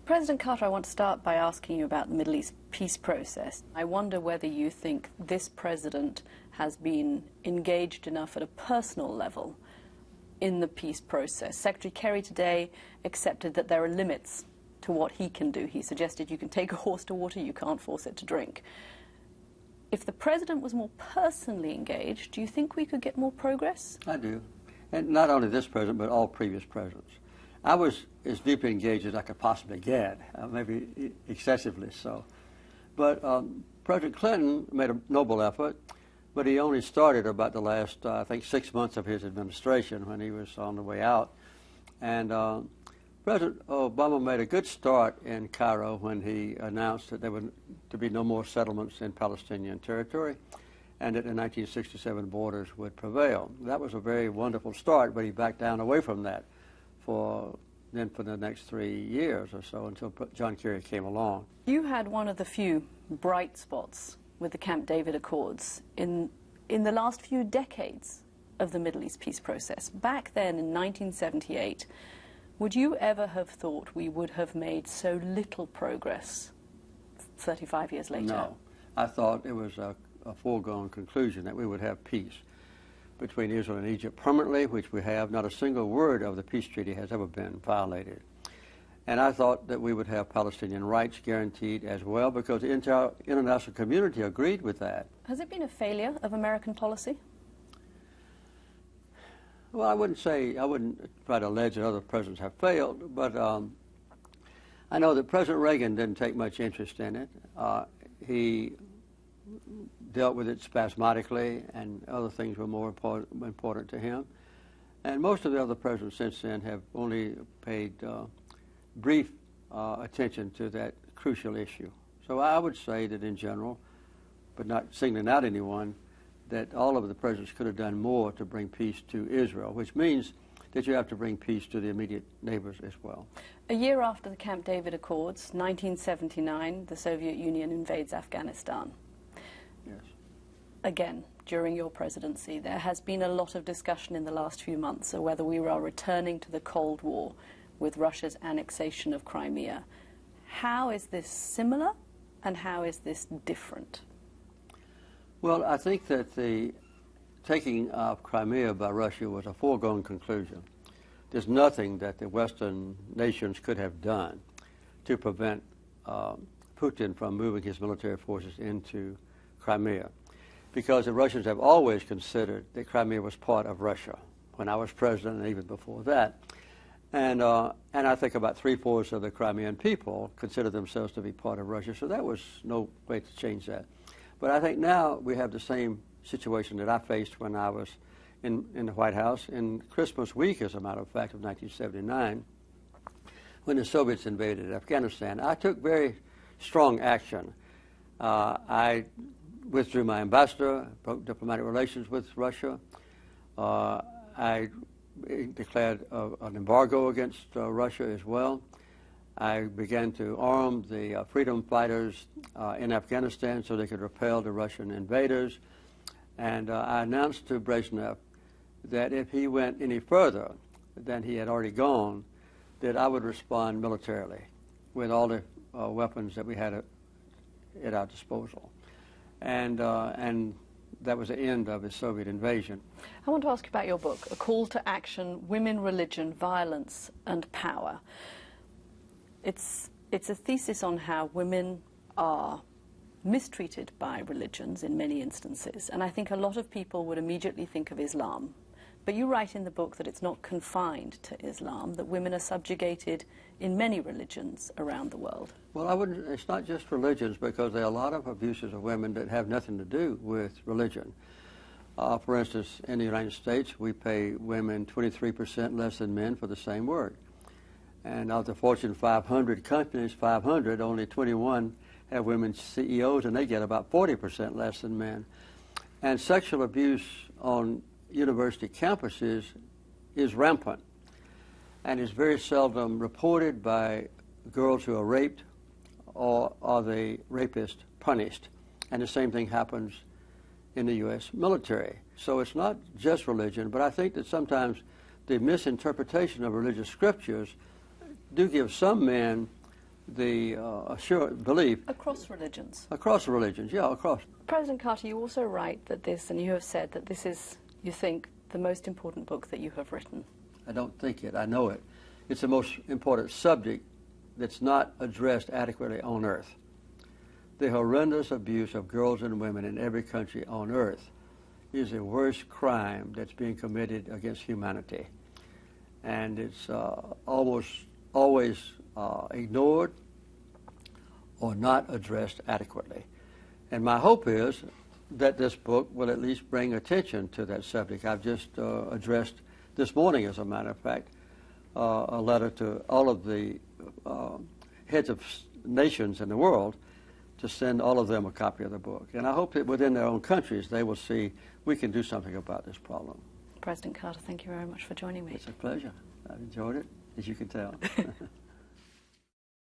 President Carter, I want to start by asking you about the Middle East peace process. I wonder whether you think this president has been engaged enough at a personal level in the peace process. Secretary Kerry today accepted that there are limits to what he can do. He suggested you can take a horse to water, you can't force it to drink. If the president was more personally engaged, do you think we could get more progress? I do. And not only this president, but all previous presidents. I was as deeply engaged as I could possibly get, maybe excessively so. But President Clinton made a noble effort, but he only started about the last, I think, 6 months of his administration when he was on the way out. And President Obama made a good start in Cairo when he announced that there were to be no more settlements in Palestinian territory and that the 1967 borders would prevail. That was a very wonderful start, but he backed down away from that for the next 3 years or so until John Kerry came along. You had one of the few bright spots with the Camp David Accords in the last few decades of the Middle East peace process. Back then in 1978, would you ever have thought we would have made so little progress 35 years later? No. I thought it was a foregone conclusion that we would have peace between Israel and Egypt permanently, which we have. Not a single word of the peace treaty has ever been violated. And I thought that we would have Palestinian rights guaranteed as well, because the entire international community agreed with that. Has it been a failure of American policy? Well, I wouldn't try to allege that other presidents have failed, but I know that President Reagan didn't take much interest in it. He dealt with it spasmodically, and other things were more important to him. And most of the other presidents since then have only paid brief attention to that crucial issue. So I would say that in general, but not singling out anyone, that all of the presidents could have done more to bring peace to Israel, which means that you have to bring peace to the immediate neighbors as well. A year after the Camp David Accords, 1979, the Soviet Union invades Afghanistan. Yes. Again, during your presidency, there has been a lot of discussion in the last few months of whether we are returning to the Cold War with Russia's annexation of Crimea. How is this similar, and how is this different? Well, I think that the taking of Crimea by Russia was a foregone conclusion. There's nothing that the Western nations could have done to prevent Putin from moving his military forces into Crimea, because the Russians have always considered that Crimea was part of Russia when I was president and even before that. And I think about 3/4 of the Crimean people consider themselves to be part of Russia, so that was no way to change that. But I think now we have the same situation that I faced when I was in the White House in Christmas week, as a matter of fact, of 1979, when the Soviets invaded Afghanistan. I took very strong action. I withdrew my ambassador, broke diplomatic relations with Russia. I declared an embargo against Russia as well. I began to arm the freedom fighters in Afghanistan so they could repel the Russian invaders. And I announced to Brezhnev that if he went any further than he had already gone, that I would respond militarily with all the weapons that we had at our disposal. And that was the end of the Soviet invasion. I want to ask you about your book, A Call to Action, Women, Religion, Violence and Power. It's a thesis on how women are mistreated by religions in many instances, and I think a lot of people would immediately think of Islam. But you write in the book that it's not confined to Islam, that women are subjugated in many religions around the world. Well, it's not just religions, because there are a lot of abuses of women that have nothing to do with religion. For instance, in the United States, we pay women 23% less than men for the same work. And of the Fortune 500 companies, 500, only 21 have women CEOs, and they get about 40% less than men. And sexual abuse on university campuses is rampant and is very seldom reported by girls who are raped, or are the rapist punished. And the same thing happens in the U.S. military. So it's not just religion, but I think that sometimes the misinterpretation of religious scriptures do give some men assured belief Across religions. across religions, yeah, across. President Carter, you also write that this, and you have said that this is, you think, the most important book that you have written. I don't think it, I know it. It's the most important subject that's not addressed adequately on earth. The horrendous abuse of girls and women in every country on earth is the worst crime that's being committed against humanity. And it's almost always ignored or not addressed adequately. And my hope is that this book will at least bring attention to that subject. I've just addressed this morning, as a matter of fact, a letter to all of the heads of nations in the world to send all of them a copy of the book. And I hope that within their own countries they will see we can do something about this problem. President Carter, thank you very much for joining me. It's a pleasure. I've enjoyed it, as you can tell.